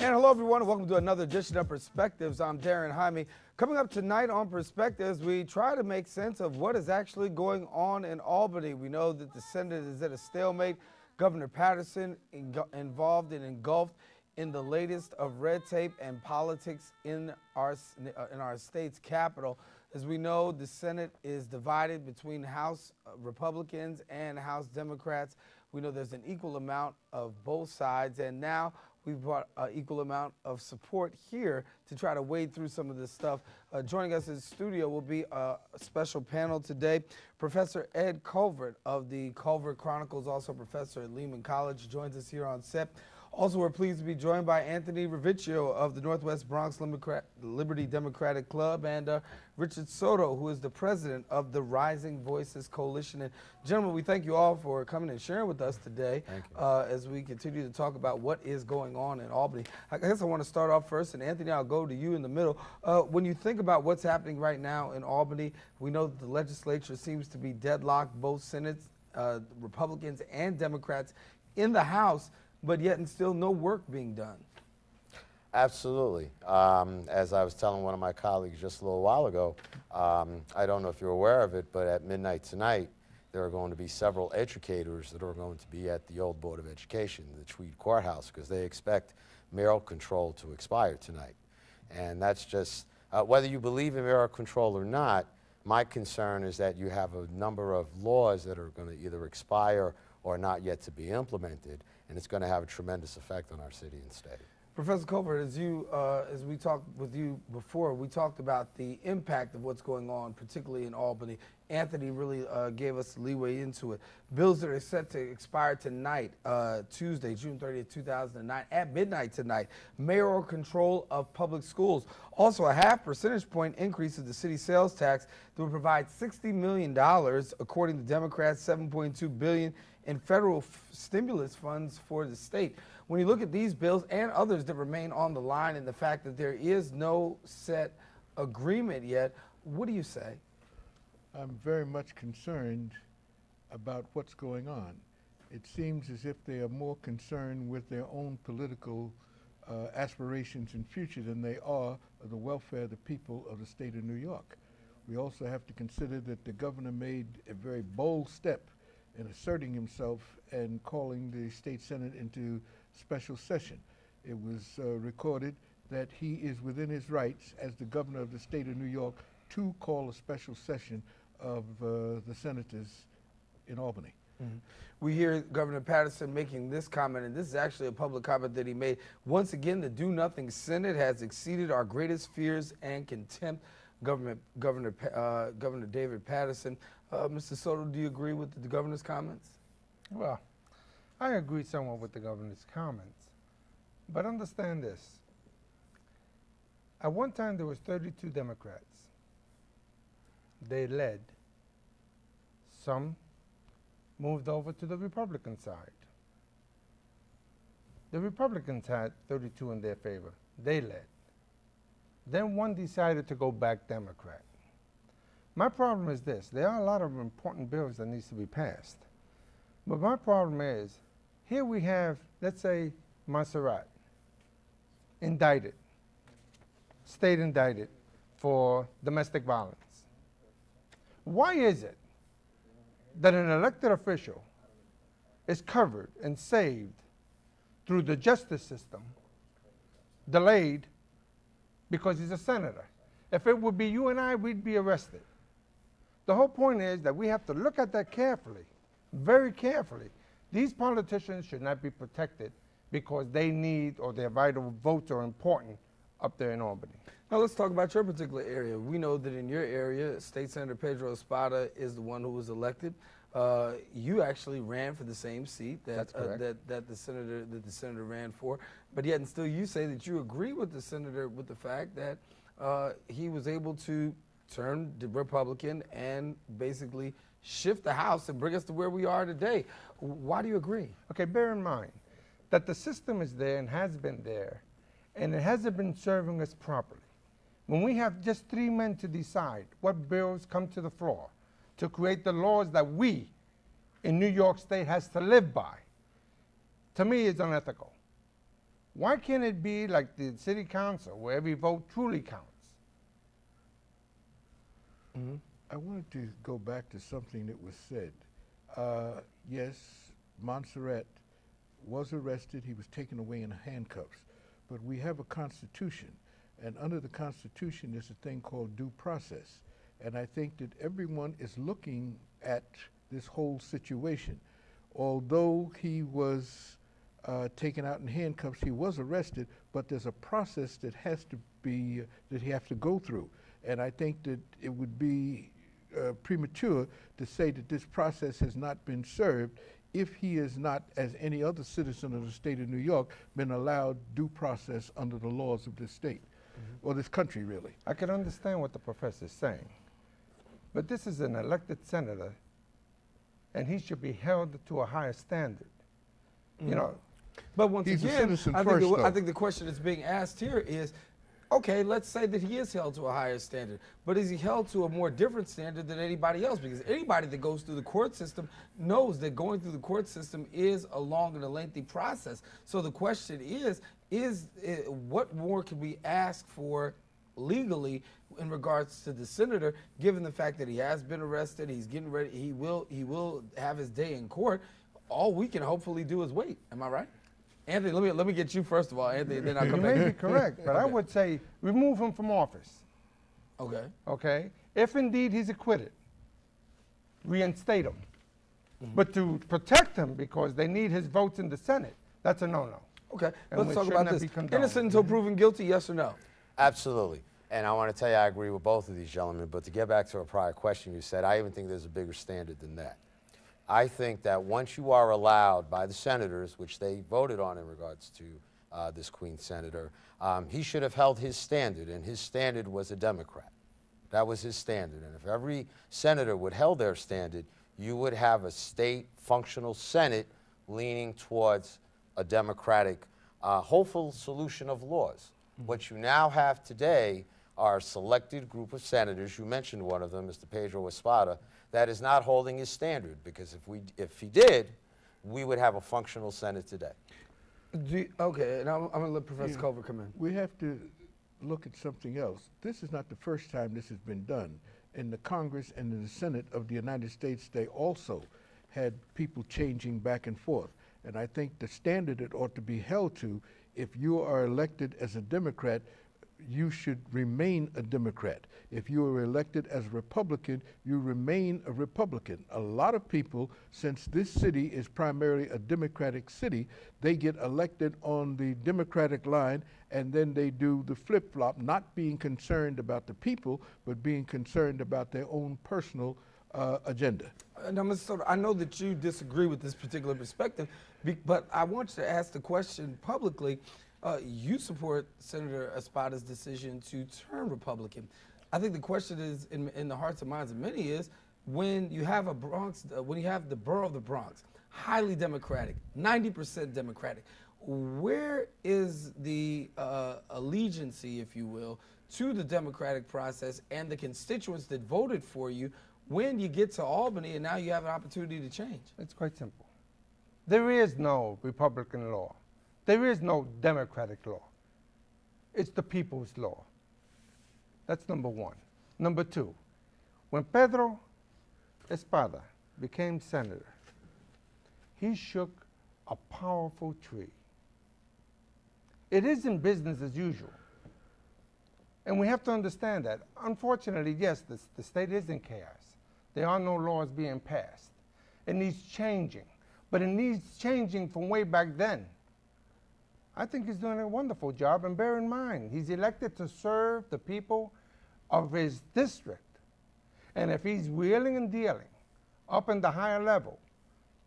And hello, everyone, and welcome to another edition of Perspectives. I'm Daren Jaime. Coming up tonight on Perspectives, we try to make sense of what is actually going on in Albany. We know that the Senate is at a stalemate. Governor Patterson involved and engulfed in the latest of red tape and politics in our state's capital. As we know, the Senate is divided between House Republicans and House Democrats. We know there's an equal amount of both sides, and now we've brought an equal amount of support here to try to wade through some of this stuff. Joining us in the studio will be a special panel today. Professor Ed Culvert of the Culvert Chronicles, also a professor at Lehman College, joins us here on set. Also, we're pleased to be joined by Anthony Rivieccio of the Northwest Bronx Liberty Democratic Club and Richard Soto, who is the president of the Rising Voices Coalition. And gentlemen, we thank you all for coming and sharing with us today as we continue to talk about what is going on in Albany. I guess I want to start off first, and Anthony, I'll go to you in the middle. When you think about what's happening right now in Albany, we know that the legislature seems to be deadlocked, both Senates, Republicans and Democrats in the House, but yet and still no work being done. Absolutely. As I was telling one of my colleagues just a little while ago, I don't know if you're aware of it, but at midnight tonight, there are going to be several educators that are going to be at the old Board of Education, the Tweed Courthouse, because they expect mayoral control to expire tonight. And that's just, whether you believe in mayoral control or not, my concern is that you have a number of laws that are going to either expire or not yet to be implemented, and it's going to have a tremendous effect on our city and state. Professor Culvert, as we talked with you before, we talked about the impact of what's going on, particularly in Albany. Anthony really gave us leeway into it. Bills that are set to expire tonight, Tuesday, June 30th, 2009, at midnight tonight. Mayoral control of public schools. Also, a half percentage point increase of the city sales tax that would provide $60 million, according to Democrats, $7.2 billion in federal stimulus funds for the state. When you look at these bills and others that remain on the line, and the fact that there is no set agreement yet, what do you say? I'm very much concerned about what's going on. It seems as if they are more concerned with their own political aspirations and future than they are of the welfare of the people of the state of New York. We also have to consider that the governor made a very bold step in asserting himself and calling the state senate into special session. It was recorded that he is within his rights as the governor of the state of New York to call a special session of the senators in Albany. Mm-hmm. We hear Governor Patterson making this comment, and this is actually a public comment that he made. Once again, the do-nothing Senate has exceeded our greatest fears and contempt. Governor David Patterson. Mr. Soto, do you agree with the governor's comments? Well, I agree somewhat with the governor's comments, but understand this. At one time, there was 32 Democrats. They led. Some moved over to the Republican side. The Republicans had 32 in their favor. They led. Then one decided to go back Democrat. My problem is this. There are a lot of important bills that needs to be passed. But my problem is, here we have, let's say, Montserrat, indicted, state indicted for domestic violence. Why is it that an elected official is covered and saved through the justice system, delayed because he's a senator? If it would be you and I, we'd be arrested. The whole point is that we have to look at that carefully, very carefully. These politicians should not be protected because they need, or their vital votes are important up there in Albany. Now let's talk about your particular area. We know that in your area, State Senator Pedro Espada is the one who was elected. You actually ran for the same seat that the senator ran for, but yet and still you say that you agree with the senator with the fact that he was able to turn Republican and basically shift the House and bring us to where we are today. Why do you agree? Okay, bear in mind that the system is there and has been there, and it hasn't been serving us properly. When we have just 3 men to decide what bills come to the floor to create the laws that we in New York State has to live by, to me it's unethical. Why can't it be like the city council, where every vote truly counts? I wanted to go back to something that was said. Yes, Montserrat was arrested. He was taken away in handcuffs. But we have a Constitution, and under the Constitution there's a thing called due process. And I think that everyone is looking at this whole situation. Although he was taken out in handcuffs, he was arrested, but there's a process that has to be, that he has to go through. And I think that it would be premature to say that this process has not been served if he is not, as any other citizen of the state of New York, been allowed due process under the laws of this state, or this country, really. I can understand what the professor's saying, but this is an elected senator, and he should be held to a higher standard. You know, but once He's a again, citizen I first, think though. I think the question that's being asked here is, okay, let's say that he is held to a higher standard, but is he held to a more different standard than anybody else? Because anybody that goes through the court system knows that going through the court system is a long and a lengthy process. So the question is what more can we ask for legally in regards to the senator, given the fact that he has been arrested, he's getting ready, he will have his day in court. All we can hopefully do is wait. Am I right? Anthony, let me get you first of all, Anthony, then I'll come back. you may be correct, but I would say remove him from office. Okay. Okay? If indeed he's acquitted, reinstate him. But to protect him because they need his votes in the Senate, that's a no-no. Okay, And let's it talk should about not this. be condoned. Innocent until proven guilty, yes or no? Absolutely. And I want to tell you, I agree with both of these gentlemen, but to get back to a prior question you said, I even think there's a bigger standard than that. I think that once you are allowed by the senators, which they voted on in regards to this Queen senator, he should have held his standard, and his standard was a Democrat. That was his standard. And if every senator would held their standard, you would have a state functional Senate leaning towards a Democratic, hopeful solution of laws. What you now have today are a selected group of senators, you mentioned one of them, Mr. Pedro Espada, that is not holding his standard, because if he did, we would have a functional Senate today. Okay, and I'm going to let Professor Culvert come in. We have to look at something else. This is not the first time this has been done. In the Congress and in the Senate of the United States, they also had people changing back and forth. And I think the standard it ought to be held to, if you are elected as a Democrat, you should remain a Democrat. If you are elected as a Republican, you remain a Republican. A lot of people, since this city is primarily a Democratic city, they get elected on the Democratic line, and then they do the flip-flop, not being concerned about the people, but being concerned about their own personal agenda. Now, Mr. Soto, I know that you disagree with this particular perspective, but I want you to ask the question publicly. You support Senator Espada's decision to turn Republican. I think the question is, in the hearts and minds of many, is when you have when you have the borough of the Bronx, highly Democratic, 90% Democratic, where is the allegiancy, if you will, to the democratic process and the constituents that voted for you when you get to Albany and now you have an opportunity to change? It's quite simple. There is no Republican law. There is no democratic law. It's the people's law. That's number one. Number two, when Pedro Espada became senator, he shook a powerful tree. It isn't business as usual. And we have to understand that. Unfortunately, yes, the state is in chaos. There are no laws being passed. It needs changing. But it needs changing from way back then. I think he's doing a wonderful job, and bear in mind, he's elected to serve the people of his district. And if he's wheeling and dealing up in the higher level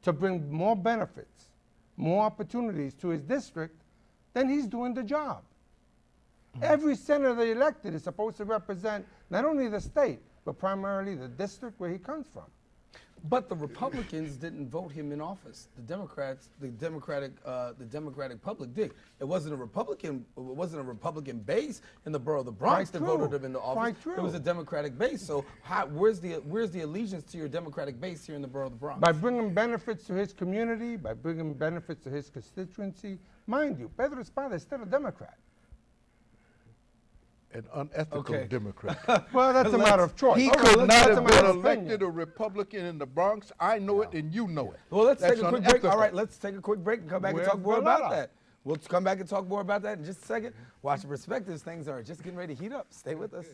to bring more benefits, more opportunities to his district, then he's doing the job. Every senator elected is supposed to represent not only the state, but primarily the district where he comes from. But the Republicans didn't vote him in office. The Democrats, the Democratic public did. It wasn't a Republican base in the borough of the Bronx that voted him into office. Quite true. It was a Democratic base. So where's the allegiance to your Democratic base here in the borough of the Bronx? By bringing benefits to his community, by bringing benefits to his constituency, Mind you, Pedro Espada is still a Democrat. An unethical Okay. Democrat. Well, that's a matter of choice. He Okay, could let's not get have to been my elected a Republican in the Bronx. I know it and you know it. Well, let's That's take a quick break. All unethical. right, let's take a quick break and come back and Where's talk more about Velada? that. We'll come back and talk more about that in just a second. Watch the Perspectives. Things are just getting ready to heat up. Stay with us.